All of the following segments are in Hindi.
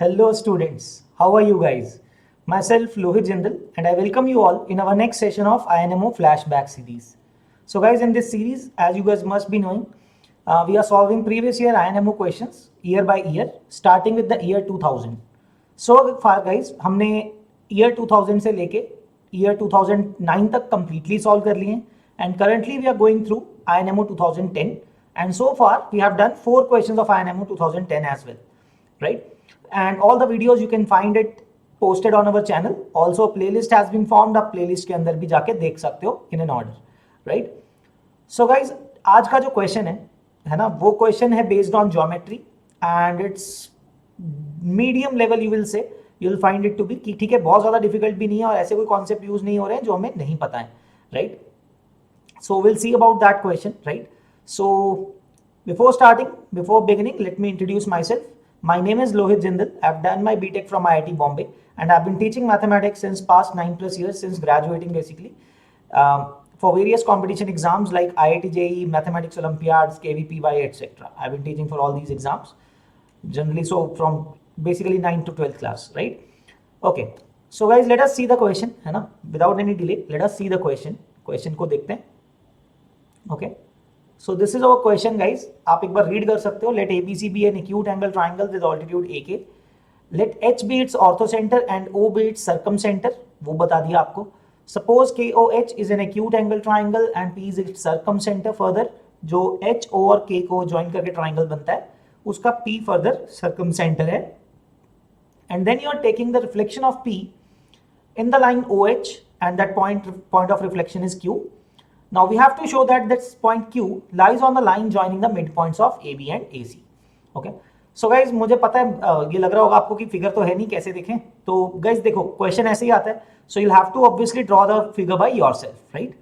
Hello students, how are you guys? Myself Lohit Jindal and I welcome you all in our next session of INMO flashback series. So guys, in this series, as you guys must be knowing, we are solving previous year INMO questions year by year starting with the year 2000. So far guys, हमने year 2000 से लेके year 2009 तक completely solve कर लिए हैं and currently we are going through INMO 2010 and so far we have done 4 questions of INMO 2010 as well, right? And all the videos you can find it posted on our channel. Also a playlist has been formed. आप playlist के अंदर भी जाके देख सकते हो in an order, right? So guys, आज का जो question है ना, वो question है based on geometry and it's medium level you will say. You'll find it to be कि ठीक है, बहुत ज़्यादा difficult भी नहीं है और ऐसे कोई concept use नहीं हो रहे हैं जो हमें नहीं पता है, right? So we'll see about that question, right? So before beginning, let me introduce myself. My name is Lohit Jindal. I've done my BTech from IIT Bombay and I've been teaching mathematics since past 9+ years since graduating basically for various competition exams like IIT JEE, Mathematics Olympiads, KVPY, etc. I've been teaching for all these exams generally, so from basically 9th to 12th class, right? Okay, so guys, let us see the question, है ना? Without any delay, let us see the question. Question को देखते हैं. Okay. So this is our question guys. आप एक बार read कर सकते हो. Let ABC be an acute angle triangle with altitude AK. Let H be its orthocenter and O be its circumcenter. वो बता दिया आपको. Suppose KOH is an acute angle triangle and P is its circumcenter. Further, जो H O और K को join करके triangle बनता है, उसका P further circumcenter है. And then you are taking the reflection of P in the line OH and that point of reflection is Q. Now we have to show that this point Q lies on the line joining the midpoints of AB and AC. Okay. So guys, मुझे पता है ये लग रहा होगा आपको कि फिगर तो है नहीं, कैसे देखें? तो guys देखो, क्वेश्चन ऐसे ही आता है. So you'll have to obviously draw the figure by yourself, right?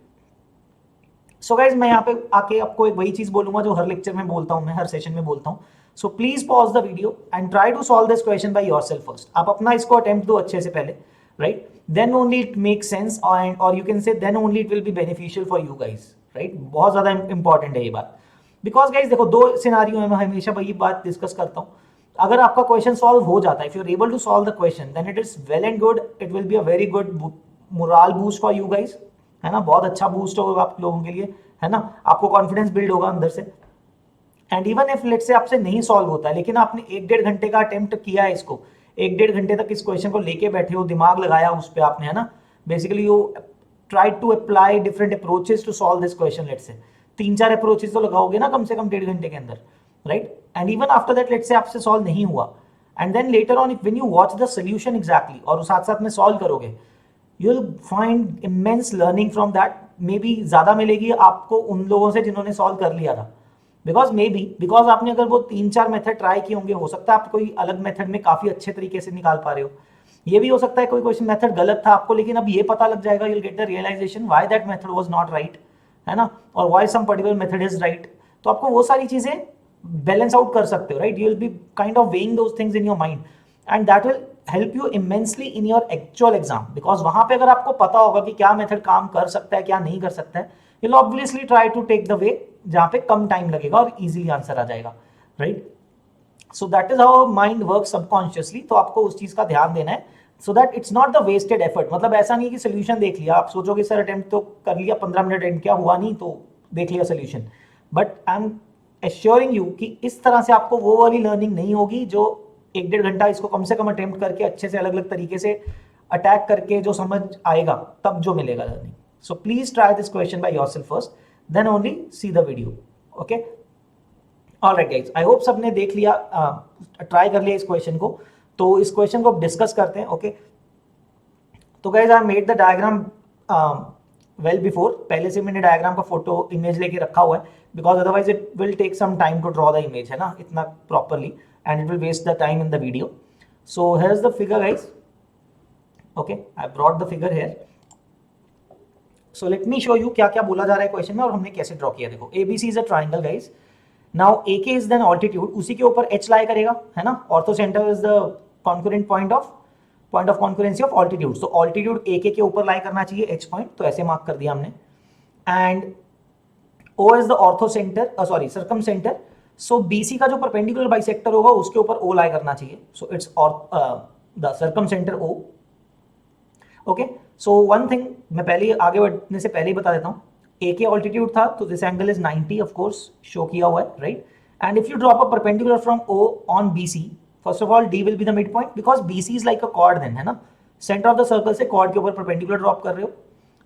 So guys, मैं यहाँ पे आके आपको एक वही चीज बोलूंगा जो हर लेक्चर में बोलता हूँ, मैं हर सेशन में बोलता हूँ. So please pause the video and try to solve this question by yourself first. आप अपना इसको attempt दो अच्छे से पहले, right? Then only it makes sense or you can say then only it will be beneficial for you guys, right? बहुत ज़्यादा important है ये बात. Because guys देखो, दो सिनारियो में मैं हमेशा वही बात डिस्कस करता हूँ. अगर आपका क्वेश्चन सॉल्व हो जाता है, if you're able to solve the question, then it is well and good. It will be a very good morale boost for you guys, है ना? बहुत अच्छा बूस्ट होगा आप लोगों के लिए, है ना? आपको कॉन्फिडेंस बिल्ड होगा अंदर से. And even if late say आपसे नहीं सॉल्व होता है, लेकिन आपने 1-1.5 घंटे का अटेम्प्ट किया है इसको, 1-1.5 घंटे तक इस क्वेश्चन को लेके बैठे हो, दिमाग लगाया उस पर आपने, है ना? Basically you try to apply different approaches to solve this question. Let say 3-4 approaches तो लगाओगे ना कम से कम 1.5 घंटे के अंदर, right? And even after that let say आपसे सॉल्व नहीं हुआ and then later on when you watch the solution exactly और साथ साथ में सॉल्व करोगे, you will find immense learning from that. Maybe ज्यादा मिलेगी आपको उन लोगों से जिन्होंने सॉल्व कर लिया था. बिकॉज आपने अगर वो 3-4 मेथड ट्राई किए होंगे, हो सकता है आप कोई अलग मेथड में काफी अच्छे तरीके से निकाल पा रहे हो. ये भी हो सकता है कोई क्वेश्चन मेथड गलत था आपको, लेकिन अब ये पता लग जाएगा, you'll get the realization why that method was not right, है ना? और why some particular method is right. तो आपको वो सारी चीजें बैलेंस आउट कर सकते हो, right? You'll be kind of weighing those things in your mind and that will help you immensely in your actual exam. Because वहां पे अगर आपको पता होगा कि क्या मेथड काम कर सकता है, क्या नहीं कर सकता है, you'll obviously try to take the way जहाँ पे कम टाइम लगेगा और इजीली आंसर आ जाएगा, right? So that is how mind work subconsciously. तो आपको उस चीज का ध्यान देना है so that it's not the wasted effort. मतलब ऐसा नहीं कि सोल्यूशन देख लिया, आप सोचोगे सर अटेम्प्ट तो कर लिया, 15 मिनट अटेम्प्ट किया, हुआ नहीं तो देख लिया solution. But I am assuring you कि इस तरह से आपको वो वाली लर्निंग नहीं होगी जो 1-1.5 घंटा इसको कम से कम अटेम्प्ट करके अच्छे से अलग अलग तरीके से अटैक करके जो समझ आएगा तब जो मिलेगा learning. So please try this question by yourself first, then only see the video. Okay, all right guys, I hope सबने देख लिया, ट्राई कर लिया इस क्वेश्चन को. तो इस क्वेश्चन को डिस्कस करते हैं. ओके, तो guys I made the diagram well before. पहले से मैंने डायग्राम का फोटो इमेज लेके रखा हुआ है because otherwise it will take some time to draw the image, है ना, इतना properly, and it will waste the time in the video. So here is the figure guys. Okay, I brought the figure here. So let me show you क्या क्या बोला जा रहा है क्वेश्चन में और हमने कैसे ड्रॉ किया. देखो, ABC is a triangle guys. Now AK is then altitude, उसी के ऊपर H लाई करेगा, है ना? Orthocenter is the concurrent point of concurrency of altitude. So altitude AK के ऊपर लाई करना चाहिए H point, तो ऐसे मार्क कर दिया हमने. And O is the orthocenter, circumcenter. So BC का जो परपेंडिकुलर बाइसेक्टर होगा उसके ऊपर O लाई करना चाहिए. सो इट्स और the circumcentre O. Okay, so one thing मैं पहले आगे बढ़ने से पहले ही बता देता हूँ. AK ऑल्टीट्यूड था तो this angle is 90 of course show किया हुआ है, right. And if you drop a perpendicular from O on BC, first of all D will be the mid point because BC is like a chord then, है ना. सेंटर ऑफ द सर्कल से कॉर्ड के ऊपर परपेंडिकुलर ड्रॉप कर रहे हो.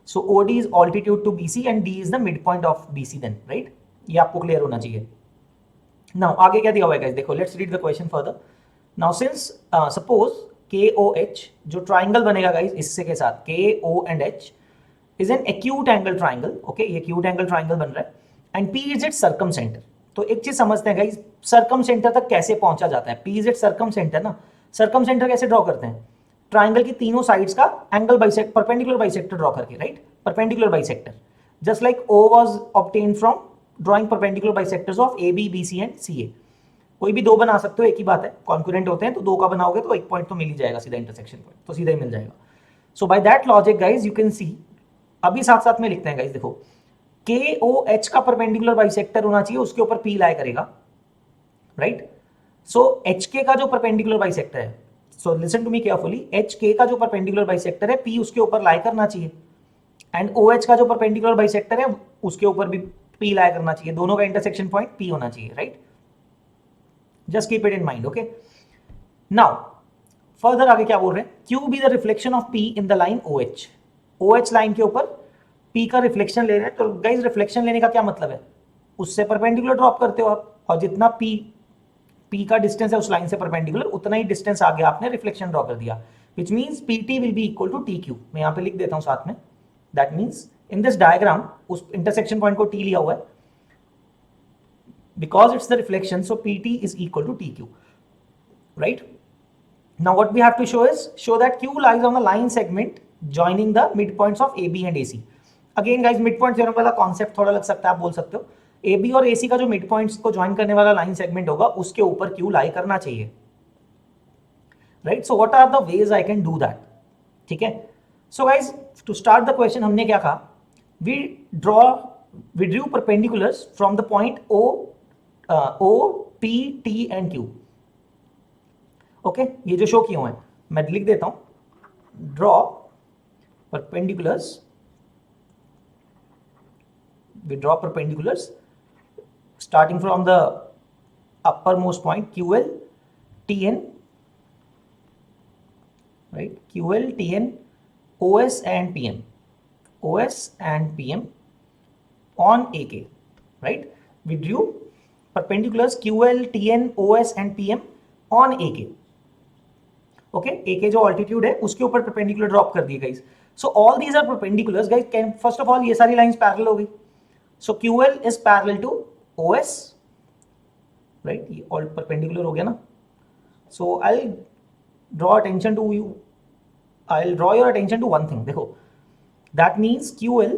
So OD is altitude to BC and D is the mid point of BC then, right. ये आपको क्लियर होना चाहिए. नाउ आगे क्या दिया हुआ है गाइस, देखो let's read the question further. Now since suppose KOH जो ट्राइंगल बनेगा गाइस इससे के साथ KO and H is an acute angle triangle. Okay, ये एक्यूट एंगल ट्राइंगल बन रहा है and P is it circum centre. तो एक चीज समझते हैं गाइस, सर्कम सेंटर तक कैसे पहुंचा जाता है. P is it circumcentre ना. सर्कम सेंटर कैसे ड्रॉ करते हैं, ट्राइंगल की तीनों साइड्स का angle bisect perpendicular bisector draw करके, right. Perpendicular bisector just like O was obtained from drawing perpendicular bisectors of AB, BC and CA. कोई भी दो बना सकते हो, एक ही बात है, कॉन्करेंट होते हैं तो दो का बनाओगे तो एक पॉइंट तो मिल ही जाएगा, सीधा इंटरसेक्शन पॉइंट तो सीधा ही मिल जाएगा. So by that logic guys you can see, अभी साथ साथ में लिखते हैं गाइस, देखो KOH का परपेंडिकुलर बाइसेक्टर होना चाहिए, उसके ऊपर P लाई करेगा, राइट. सो HK का जो परपेंडिकुलर बाइसेक्टर है, so listen to me carefully, HK का जो परपेंडिकुलर बाइसेक्टर है P उसके ऊपर लाई करना चाहिए एंड OH का जो परपेंडिकुलर बाइसेक्टर है उसके ऊपर भी P लाई करना चाहिए. दोनों का इंटरसेक्शन पॉइंट P होना चाहिए, right. Just keep it in mind, okay? Now, further आगे क्या बोल रहे हैं, Q be the reflection of P in the line OH. OH line के ऊपर P का रिफ्लेक्शन ले रहे हैं. तो गाइज रिफ्लेक्शन लेने का क्या मतलब है, उससे परपेंडिकुलर ड्रॉप करते हो आप और जितना P का डिस्टेंस है उस लाइन से परपेंडिकुलर उतना ही डिस्टेंस आगे आपने रिफ्लेक्शन ड्रॉ कर दिया, which means PT will be equal to TQ. मैं यहाँ पे लिख देता हूँ साथ में. That means in this diagram उस इंटरसेक्शन पॉइंट को T लिया हुआ है because it's the reflection, so PT is equal to TQ, right. Now what we have to show that Q lies on the line segment joining the midpoints of AB and AC. Again guys, midpoint theorem वाला concept थोड़ा लग सकता है, आप बोल सकते हो AB और AC का जो midpoints को join करने वाला line segment होगा उसके ऊपर Q lie करना चाहिए, right. So what are the ways I can do that, ठीक है. So guys, to start the question हमने क्या कहा, we drew perpendiculars from the point O, P, T and Q. Okay, ये जो शो किए हुए हैं मैं लिख देता हूं, draw perpendiculars, we draw perpendiculars starting from the uppermost point QL, TN, right, QL, TN, OS and PM, OS and PM on AK, right. We drew perpendiculars QL, TN, OS and PM on AK. Okay, AK जो altitude है उसके ऊपर perpendicular drop कर दिए guys. So all these are perpendiculars guys. Can first of all ये सारी lines parallel हो गई. So QL is parallel to OS, right? ये all perpendicular हो गया ना. So I'll draw your attention to one thing. देखो, that means QL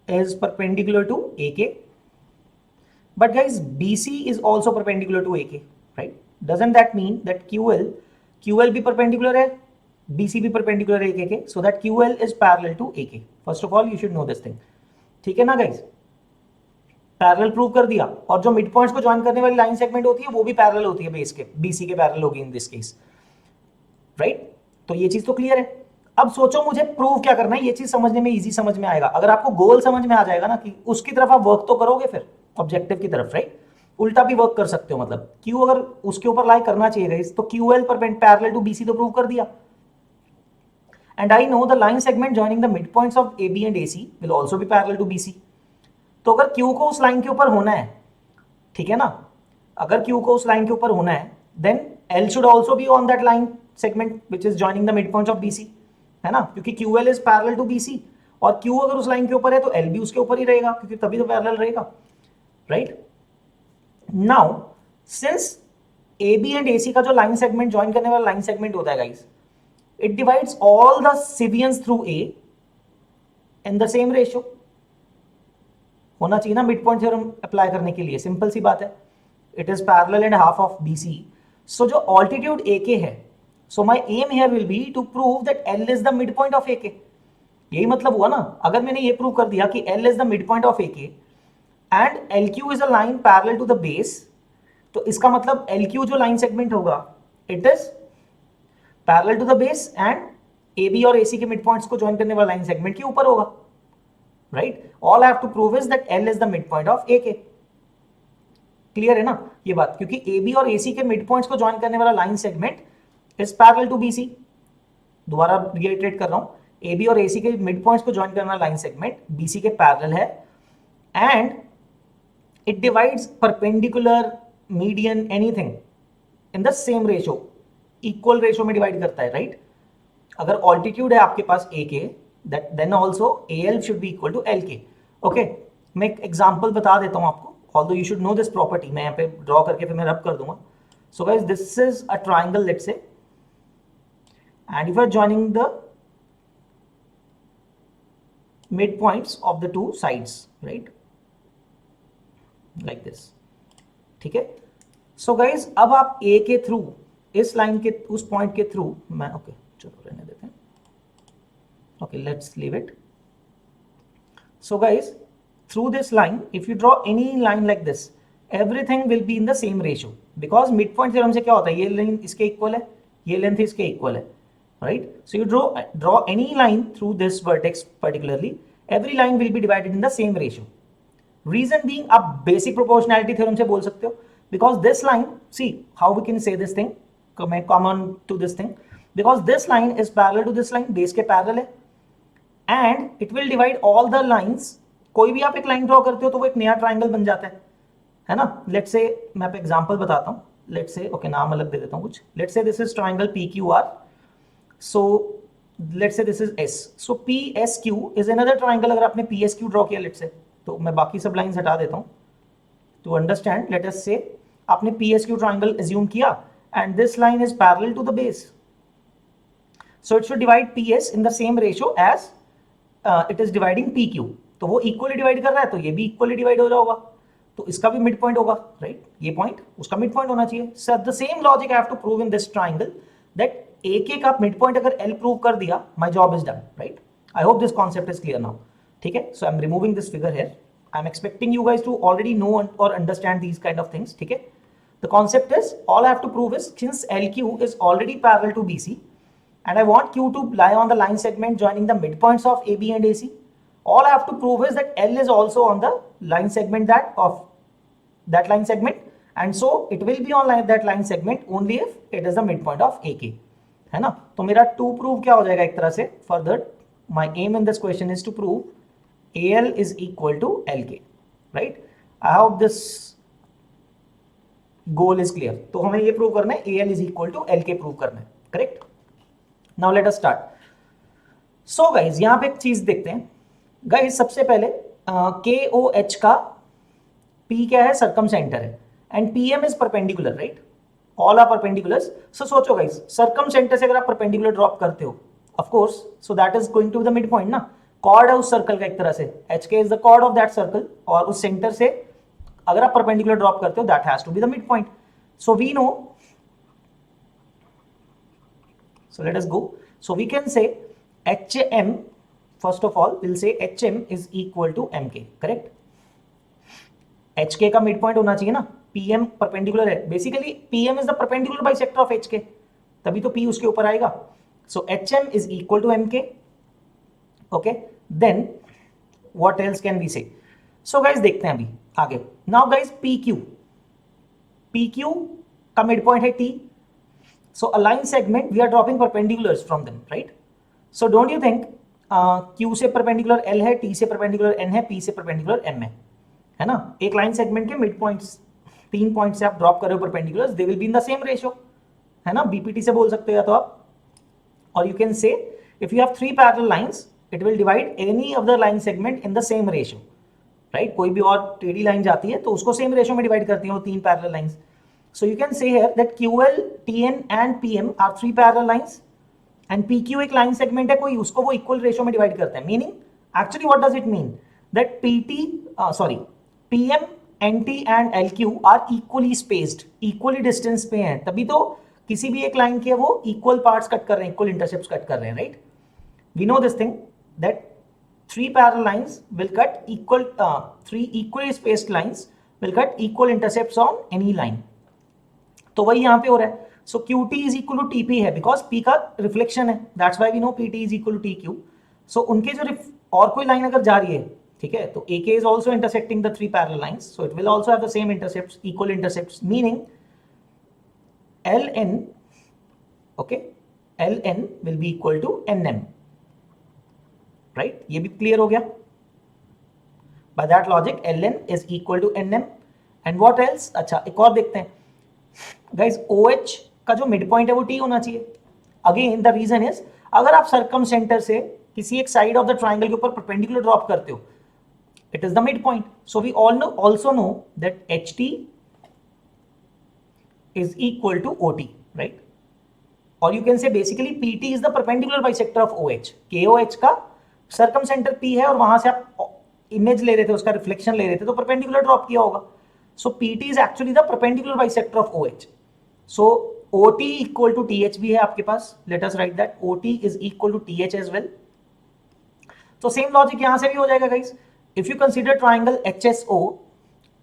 is perpendicular to AK, but guys BC is also perpendicular to AK, right? Doesn't that mean that QL भी perpendicular है, BC भी perpendicular है AK के, so that QL is parallel to AK. First of all you should know this thing, ठीक है ना guys. पैरेलल प्रूव कर दिया, और जो मिड पॉइंट्स को ज्वाइन करने वाली लाइन सेगमेंट होती है वो भी पैरेलल होती है बेस के, BC के पैरेलल होगी इन दिस केस, राइट. तो ये चीज तो क्लियर है. अब सोचो मुझे प्रूव क्या करना है, ये चीज समझने में इजी समझ में आएगा अगर आपको गोल समझ में आ जाएगा ना कि उसकी तरफ आप वर्क तो करोगे फिर ऑब्जेक्टिव की तरफ, राइट. उल्टा भी वर्क कर सकते हो, मतलब क्यू अगर उसके ऊपर लाई करना चाहिए तो QL पर पैरेलल टू BC तो प्रूव कर दिया. And I know the line segment joining the mid points of AB and AC will also be parallel to BC. तो अगर Q को उस लाइन के ऊपर होना है, ठीक है ना, अगर Q को उस लाइन के ऊपर होना है then L should also be on that line segment which is joining the mid points of BC, है ना, क्योंकि QL is parallel to BC और Q अगर उस लाइन के ऊपर है तो L भी उसके ऊपर ही रहेगा क्योंकि तभी तो पैरेलल रहेगा, right. Now since AB and AC का जो लाइन सेगमेंट ज्वाइन करने वाला लाइन सेगमेंट होता है guys, it divides all the cevians through A in the same ratio. होना चाहिए ना मिड पॉइंट थ्योरम अप्लाई करने के लिए, सिंपल सी बात है. It is parallel and half of BC. सो जो ऑल्टीट्यूड AK है, so my aim here will be to prove that L is the midpoint of AK. यही मतलब हुआ ना, अगर मैंने ये प्रूव कर दिया कि L is the midpoint of AK and LQ is a line parallel to the base, तो इसका मतलब LQ जो लाइन सेगमेंट होगा it is parallel to the base and AB और AC के मिड पॉइंट्स को ज्वाइन करने वाला लाइन सेगमेंट के ऊपर होगा, right? All I have to prove is that L is the mid point of AK। Clear है ना ये बात? क्योंकि AB और AC के मिड पॉइंट्स को ज्वाइन करने वाला line segment is parallel to BC। दोबारा रिइटरेट कर रहा हूं, AB और AC के मिड पॉइंट्स को ज्वाइन करने वाला लाइन सेगमेंट BC के पैरेलल है and it divides perpendicular, median, anything in the same ratio, equal ratio में डिवाइड करता है, राइट? अगर ऑल्टीट्यूड है आपके पास AK, that then also AL should be equal to LK। Okay, मैं एक एग्जांपल बता देता हूं आपको, although you should know this property. मैं यहाँ पे ड्रॉ करके फिर मैं रब कर दूंगा। So guys, this is a triangle let's say, and if you are joining the mid points of the two sides, right, like this, ठीक है? सो गाइस, अब आप A के थ्रू, इस लाइन के उस पॉइंट के थ्रू, मैं ओके चलो रहने देते हैं, okay let's leave it. So guys, through this line, if you draw any line like this, everything will be in the same ratio, because midpoint theorem से क्या होता है, ये लाइन इसके इक्वल है, ये लेंथ इसके इक्वल है, right? So you draw any line through this vertex particularly, every line will be divided in the same ratio. Reason being, आप basic proportionality theorem से बोल सकते हो, because this line, see how we can say this thing, common to this thing, because this line is parallel to this line, base के parallel है, and it will divide all the lines। कोई भी आप एक लाइन ड्रॉ करते हो तो वो एक नया ट्राइंगल बन जाता है ना? लेट्स से मैं आप एग्जांपल बताता हूँ, लेट्स से ओके नाम अलग दे देता हूँ कुछ, let's say this is triangle PQR, so let's say this is S, so PSQ is another triangle. अगर आपने PSQ ड्रॉ किया लेट्स से, तो मैं बाकी सब लाइंस हटा देता हूँ to understand. Let us say आपने PSQ ट्राइंगल एज्यूम किया and this line is parallel to the base, so it should divide PS in the same ratio as it is dividing PQ। तो वो इक्वली डिवाइड कर रहा है तो ये भी इक्वली डिवाइड हो रहा होगा, तो इसका भी मिड पॉइंट होगा, राइट? ये पॉइंट उसका मिड पॉइंट होना चाहिए। So the same logic I have to prove in this triangle that AK का मिड पॉइंट अगर L प्रूव कर दिया, my job is done, right? I hope this concept is clear now, ठीक है? So I am removing this figure here, I am expecting you guys to already know और understand these kind of things, ठीक है? The concept is, all I have to prove is, since LQ is already parallel to BC and I want Q to lie on the line segment joining the midpoints of AB and AC, all I have to prove is that L is also on the line segment that line segment, and so it will be on that line segment only if it is the midpoint of AK, है ना? तो मेरा to prove क्या हो जाएगा एक तरह से, further my aim in this question is to prove AL is equal to LK, right? I hope this goal is clear। तो हमें ये prove करना है AL is equal to LK prove करना है, correct? Now let us start। So guys, यहाँ पे एक चीज देखते हैं गाइस। सबसे पहले KOH का P क्या है, सर्कम सेंटर है, and PM is perpendicular, right? All are perpendiculars. So सोचो गाइस, सर्कम सेंटर से अगर आप परपेंडिकुलर ड्रॉप करते हो, of course, so that is going to the mid point ना, कॉर्ड है उस सर्कल का एक तरह से, HK is the chord of that circle, और उस सेंटर से अगर आप परपेंडिकुलर ड्रॉप करते हो, that has to be the mid point. So we know, so let us go, so we can say HM, first of all we'll say HM is equal to MK, correct? HK का मिड पॉइंट होना चाहिए ना, PM परपेंडिकुलर है, basically PM is the perpendicular bisector of HK, तभी तो P उसके ऊपर आएगा। so HM is equal to MK, okay? then what else can we say? so guys देखते हैं अभी आगे। now guys PQ का मिड पॉइंट है T, so a line segment we are dropping perpendiculars from them, right? so don't you think Q से perpendicular L है, T से perpendicular N है, P से perpendicular M है ना? एक लाइन सेगमेंट के मिड पॉइंट्स, 3 पॉइंट से आप ड्रॉप कर रहे हो perpendiculars, they will be in the same ratio, है ना? BPT से बोल सकते हो या तो आप, और you can say if you have 3 parallel lines it will divide any other line segment in the same ratio, right? कोई भी और टेढ़ी लाइन जाती है तो उसको सेम रेशियो में डिवाइड करती है वो 3 parallel lines. So you can say here that QL, TN and PM are 3 parallel lines and PQ एक line segment है कोई, उसको वो equal ratio में divide करते हैं। Meaning, actually what does it mean? That PM, NT and LQ are equally spaced, equally distance पे हैं, तभी तो किसी भी एक line के वो equal parts cut कर रहे हैं, equal intercepts cut कर रहे हैं, right? We know this thing that three parallel lines will cut equal, three equally spaced lines will cut equal intercepts on any line. तो वही यहाँ पे हो रहा है. So QT is equal to TP है because P का रिफ्लेक्शन है. That's why we know PT is equal to TQ. So उनके जो और कोई लाइन अगर जा रही है, ठीक है, तो AK is also intersecting the three parallel lines, so it will also have the same intercepts, equal intercepts, meaning LN, okay, LN will be equal to NM, right? ये भी क्लियर हो गया. By that logic, LN is equal to NM, and what else? अच्छा, एक और देखते हैं guys. OH का जो मिड पॉइंट है वो T होना चाहिए. अगेन द रीजन इज, अगर आप सर्कम सेंटर से किसी एक साइड ऑफ द ट्राइंगल के ऊपर परपेंडिकुलर ड्रॉप करते हो, it is the midpoint. So we all know, also know that HT is equal to OT, right? Or you can say basically PT is the perpendicular bisector of OH. KOH का सर्कम सेंटर P है और वहां से आप इमेज ले रहे थे, उसका रिफ्लेक्शन ले रहे थे, तो परपेंडिकुलर ड्रॉप किया होगा. So PT is actually the perpendicular bisector of OH. So OT equal to TH भी है आपके पास. Let us write that OT is equal to TH as well. तो सेम लॉजिक यहां से भी हो जाएगा guys. If you consider triangle HSO,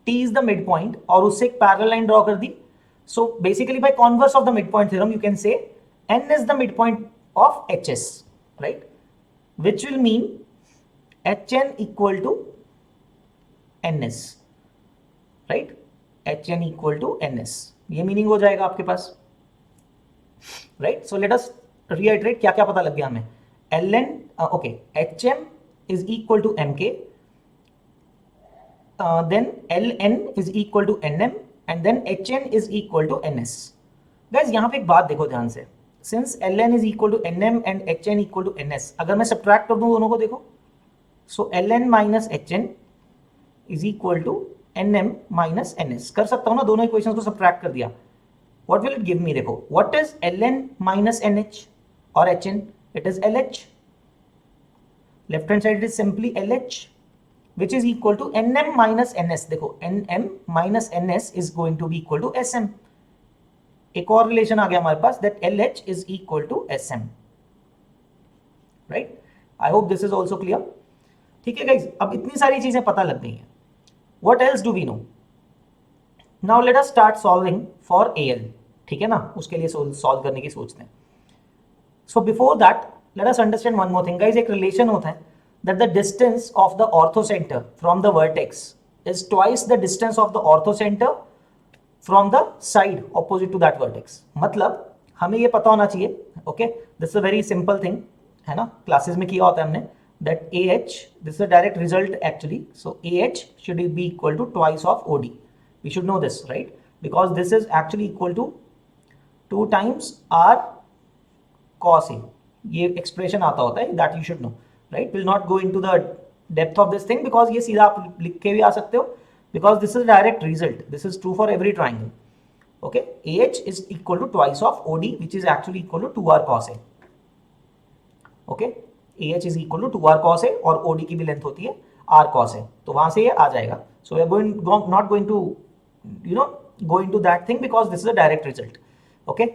T is the midpoint और उससे एक पैरेलल लाइन ड्रॉ कर दी. So basically by converse of the midpoint theorem you can say N is the midpoint of HS, right? Which will mean HN equal to NS, right? HN equal to NS. ये मीनिंग हो जाएगा आपके पास, right? So let us reiterate क्या क्या पता लग गया हमें. LN, okay, HM is equal to MK. Then LN is equal to NM and then HN is equal to NS. Guys, यहाँ पे एक बात देखो ध्यान से. Since LN is equal to NM and HN equal to NS, अगर मैं subtract कर दूँ दोनों को, देखो, so LN minus HN is equal to NM minus NS. कर सकता हूँ ना, दोनों इक्वेशंस को subtract कर दिया. What will it give me? देखो, what is LN minus NH और HN? It is LH. Left hand side it is simply LH, which is equal to NM minus NS. देखो, NM minus NS is going to be equal to SM. एक और रिलेशन आ गया हमारे पास, that LH is equal to SM, right? I hope this is also clear. ठीक है guys, अब इतनी सारी चीजें पता लग गई हैं. What else do we know? Now let us start solving for AL. ठीक है ना, उसके लिए solve करने की सोचते हैं. So before that, let us understand one more thing guys. एक relation होता है that the distance of the orthocenter from the vertex is twice the distance of the orthocenter from the side opposite to that vertex. मतलब हमें ये पता होना चाहिए, okay, this is a very simple thing, है ना, क्लासेस में किया होता है हमने, that AH, this is a direct result actually, so AH should be equal to twice of OD. We should know this, right? Because this is actually equal to 2 times R cos A. ये एक्सप्रेशन आता होता है, that you should know, right? Will not go into the depth of this thing because ये सीधा आप लिख के भी आ सकते हो, because this is direct result. This is true for every triangle. Okay, AH is equal to twice of OD, which is actually equal to 2R cos A. Okay, AH is equal to 2R cos A और OD की भी लेंथ होती है R cos A. तो वहां से ये आ जाएगा. So we are not going to, you know, go into that thing because this is a direct result. Okay,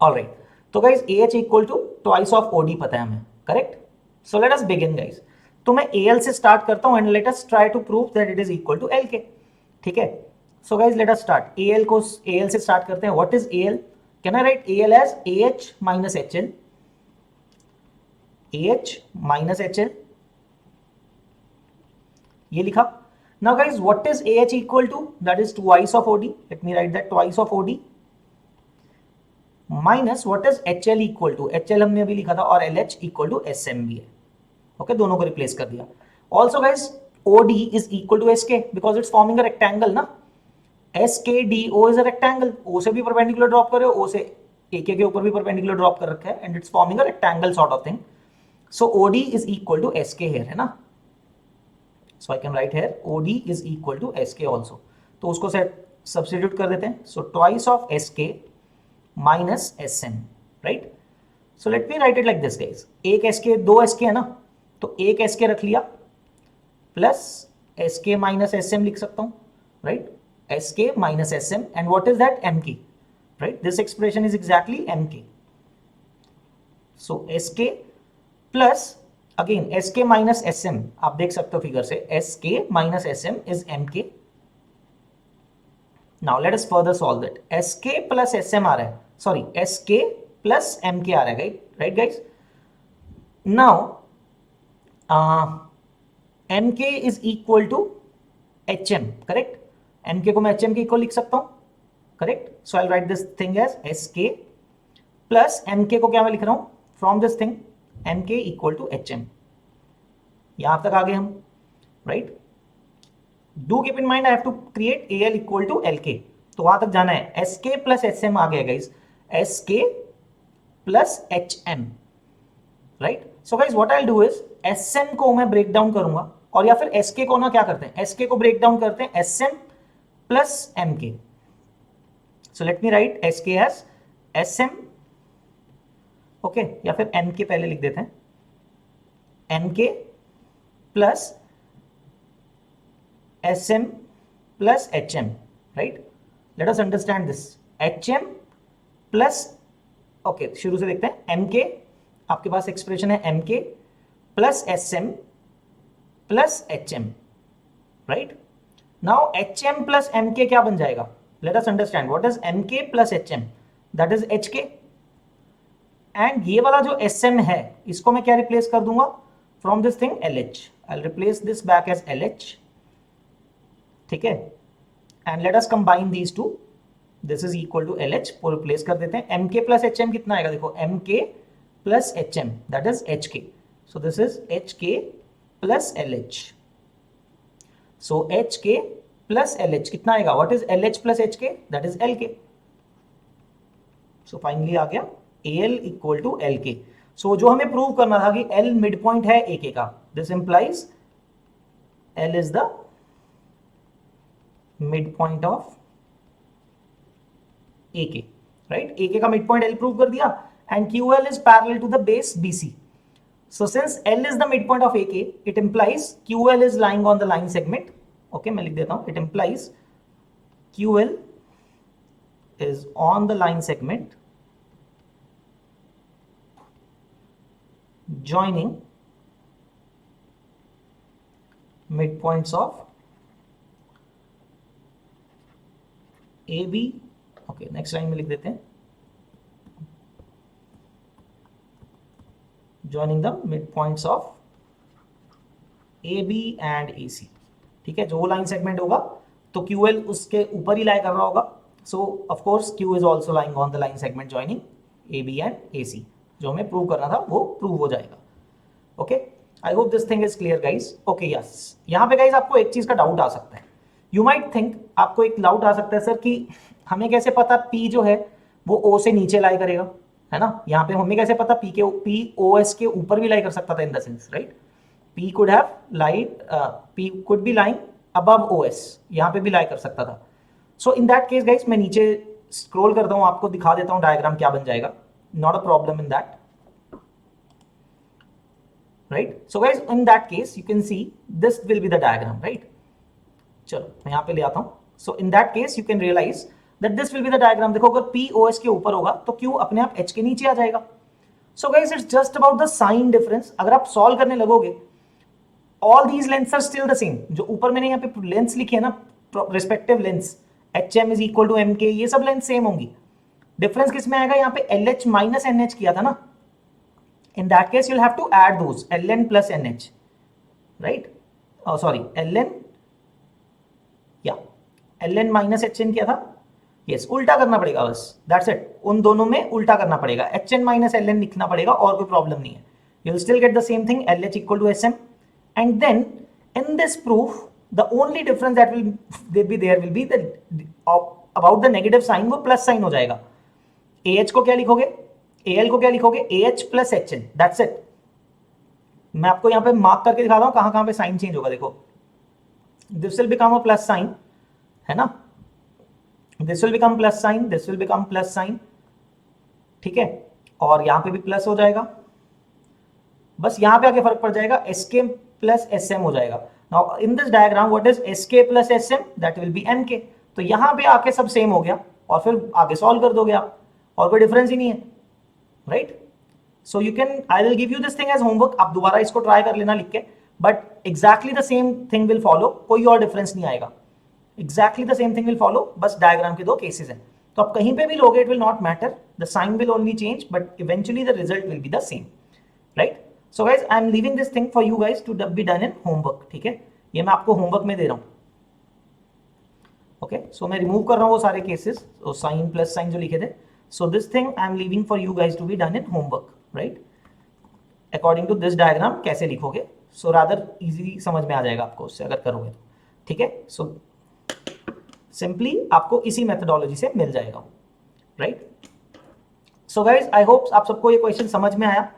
all right. तो guys, AH equal to twice of OD पता है हमें, correct? So let us begin guys. तो मैं AL से start करता हूँ and let us try to prove that it is equal to LK. ठीक है? So guys, let us start. AL से start करते हैं. What is AL? Can I write AL as AH minus HL? AH minus HL. ये लिखा. Now guys, what is AH equal to? That is twice of OD. Let me write that, twice of OD. Minus what is HL equal to? HL हमने अभी लिखा था और LH equal to SM भी है. Okay, दोनों को रिप्लेस कर दिया. Also guys, OD is equal to SK because it's forming a rectangle ना. SKDO is a rectangle. O से भी perpendicular ड्रॉप कर रहे हो, O से AK के ऊपर भी perpendicular ड्रॉप कर रखा है and it's forming a rectangle sort of thing. So OD is equal to SK here है ना. So I can write here OD is equal to SK also. तो उसको substitute कर देते हैं. So twice of SK minus SM, right? So let me write it like this guys. एक SK, 2 SK है ना, तो एक SK रख लिया plus SK minus SM लिख सकता हूँ, right? SK minus SM and what is that? MK, right? This expression is exactly MK. So SK plus again S K minus S M, आप देख सकते हो फिगर से, S K minus S M is M K. Now let us further solve that. S K plus S M आ रहा है, sorry S K plus M K आ रहा है, right guys. Now M K is equal to H M, correct. M K को मैं एच एम के इक्वल लिख सकता हूं, correct. So I write this thing as S K plus M K को क्या मैं लिख रहा हूं, from this thing M K equal to H M. यहां तक आ गए हम, right. Do keep in mind I have to create A L equal to L K, तो वहां तक जाना है. S K plus H M आ गया guys, S K plus H M, right. So guys what I will do is S M को मैं ब्रेक डाउन करूंगा, और या फिर एस के को ना क्या करते हैं, एस के को ब्रेक डाउन करते हैं एस एम प्लस एम के. So let me right S के एज एस एम, ओके, या फिर एम के पहले लिख देते हैं, M K plus S M plus H M, right. Let us understand this. H M plus, okay शुरू से देखते हैं. एम के, आपके पास एक्सप्रेशन है M K plus S M plus H M, right. Now H M plus M K क्या बन जाएगा, let us understand what is M K plus H M, that is H K. And ये वाला जो एस एम है इसको मैं क्या रिप्लेस कर दूंगा, from this thing L H. I will replace this back as L H, ठीक है. And let us combine these two, this is equal to L H को रिप्लेस कर देते हैं. M K plus H M कितना आएगा, देखो M K plus H M, that is H K. So this is H K plus L H. So H K plus L H कितना आएगा, what is L H plus H K, that is L K. So finally आ गया A L equal to L K. So जो हमें प्रूव करना था कि एल मिड पॉइंट है ए के का, this implies L is the mid point of A K, right. A K का मिड पॉइंट एल प्रूव कर दिया, and Q L is parallel to the base B C. So since L is the midpoint of AK, it implies QL is lying on the line segment. Okay, मैं लिख देता हूँ. It implies QL is on the line segment joining midpoints of AB. Okay, next line में लिख देते हैं joining the midpoints of AB and AC. ठीक है, जो वो लाइन सेगमेंट होगा तो QL उसके ऊपर ही लाई कर रहा होगा. सो of course Q is also lying on the line segment joining AB and AC. जो हमें प्रूव करना था वो प्रूव हो जाएगा. Okay, I hope this thing is clear guys. Okay yes, यहाँ पे गाइज आपको एक चीज का डाउट आ सकता है. यू माइट थिंक, आपको एक डाउट आ सकता है सर कि हमें कैसे पता P जो है वो O से नीचे लाई करेगा, है ना. यहाँ पे हमें कैसे पता P ओ एस के ऊपर भी लाई कर सकता था, in the sense, right. P could have lied, P could be lying above OS, यहाँ पे भी लाई कर सकता था. So in that case guys मैं नीचे स्क्रॉल करता हूँ, आपको दिखा देता हूँ डायग्राम क्या बन जाएगा. Not a problem in that, right. So guys in that case you can see this will be the diagram, right. चलो मैं यहाँ पे ले आता हूँ. So in that case you can realise that this will be the diagram. देखो अगर P OS के ऊपर होगा तो Q अपने आप H के नीचे आ जाएगा. So guys it's just about the sign difference. अगर आप सॉल्व करने लगोगे, all these lengths are still the same. जो ऊपर मैंने यहाँ पे लेंथ्स लिखी है ना, respective lengths, HM is equal to MK, ये सब लेंथ सेम होंगी. डिफरेंस किस में आएगा, यहाँ पे LH माइनस NH किया था ना. In that case you'll have to add those LN plus NH, right? Oh sorry, LN, yeah, LN minus HN किया था. यस, उल्टा करना पड़ेगा बस, दैट्स इट. उन दोनों में उल्टा करना पड़ेगा, HN माइनस LN लिखना पड़ेगा, और कोई प्रॉब्लम नहीं है. You will still get the same thing, LH equal to SM. And then in this proof the only difference that will be there will be the about the negative sign, वो प्लस साइन हो जाएगा. AH को क्या लिखोगे, AL को क्या लिखोगे, AH plus HN, that's it. मैं आपको यहाँ पे मार्क करके दिखाता हूँ कहाँ पे साइन चेंज होगा. देखो this will become a plus sign, है ना. This will become plus sign, this will become plus sign, ठीक है. और यहां पे भी प्लस हो जाएगा, बस यहां पे आके फर्क पड़ जाएगा, SK प्लस SM हो जाएगा. Now in this diagram what is SK plus SM, that will B MK. तो यहां पे आके सब सेम हो गया, और फिर आगे सॉल्व कर दोगे आप, और कोई डिफरेंस ही नहीं है, right. So you can, I will give you this thing as homework. आप दोबारा इसको ट्राई कर लेना लिख के, but exactly the same thing will follow. कोई और डिफरेंस नहीं आएगा. Exactly the same thing will follow. बस डायग्राम के दो केसेस हैं. तो आप कहीं पे भी लोगे, it will not matter. The sign will only change, but eventually the result will be the same, right? So guys, I am leaving this thing for you guys to be done in homework. ठीक है, ये मैं आपको होमवर्क में दे रहा हूँ. ओके, सो मैं रिमूव कर रहा हूँ वो सारे केसेस, तो साइन प्लस साइन जो लिखे थे. So this thing I am leaving for you guys to be done in homework, right? According to this diagram कैसे लिखोगे, सो रादर इजीली समझ में आ जाएगा आपको उससे अगर करोगे तो. ठीक है, सो सिंपली आपको इसी मेथडोलॉजी से मिल जाएगा, right? So guys I hope आप सबको ये क्वेश्चन समझ में आया,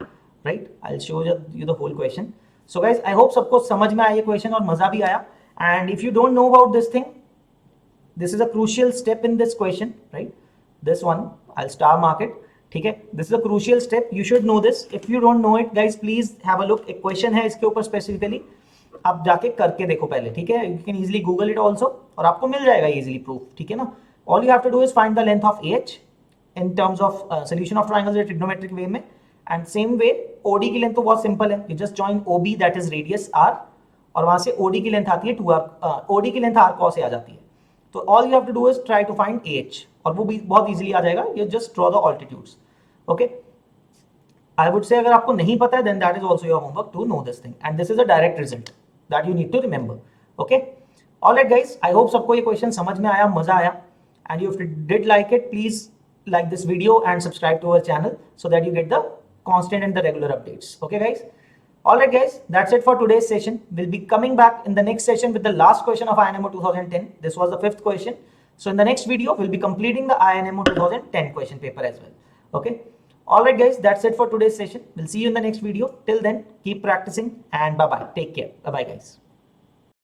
right? I will show you the whole question. So guys I hope सबको समझ में आया ये क्वेश्चन और मजा भी आया. And if you don't know about this thing, this is a crucial step in this question, right? This one I'll star mark it. ठीक है, this is a crucial step, you should know this. If you don't know it guys, please have a look. एक question है इसके ऊपर specifically, आप जाके करके देखो पहले, ठीक है? You can easily google it also और आपको मिल जाएगा easily proof, ठीक है ना? All you have to do is find the length of AH in terms of solution of triangles in trigonometric way में, and same way OD की लेंथ तो बहुत सिंपल है, you just join OB that is radius R और वहां से OD की लेंथ आती है 2R, OD की लेंथ R cos से आ जाती है. तो all you have to do is try to find AH और वो भी बहुत इजीली आ जाएगा. You just draw the altitudes. Okay, I would say अगर आपको नहीं पता है then that is also your homework to know this thing, and this is a direct result that you need to remember. Okay, alright guys, I hope सबको ये क्वेश्चन समझ में आया, मजा आया. And you did like it, please like this video and subscribe to our channel so that you get the constant and the regular updates. Okay guys, alright guys, that's it for today's session. We'll be coming back in the next session with the last question of INMO 2010. This was the 5th question. So in the next video we'll be completing the INMO 2010 question paper as well. Okay, alright guys, that's it for today's session. We'll see you in the next video. Till then, keep practicing and bye bye. Take care. Bye bye guys.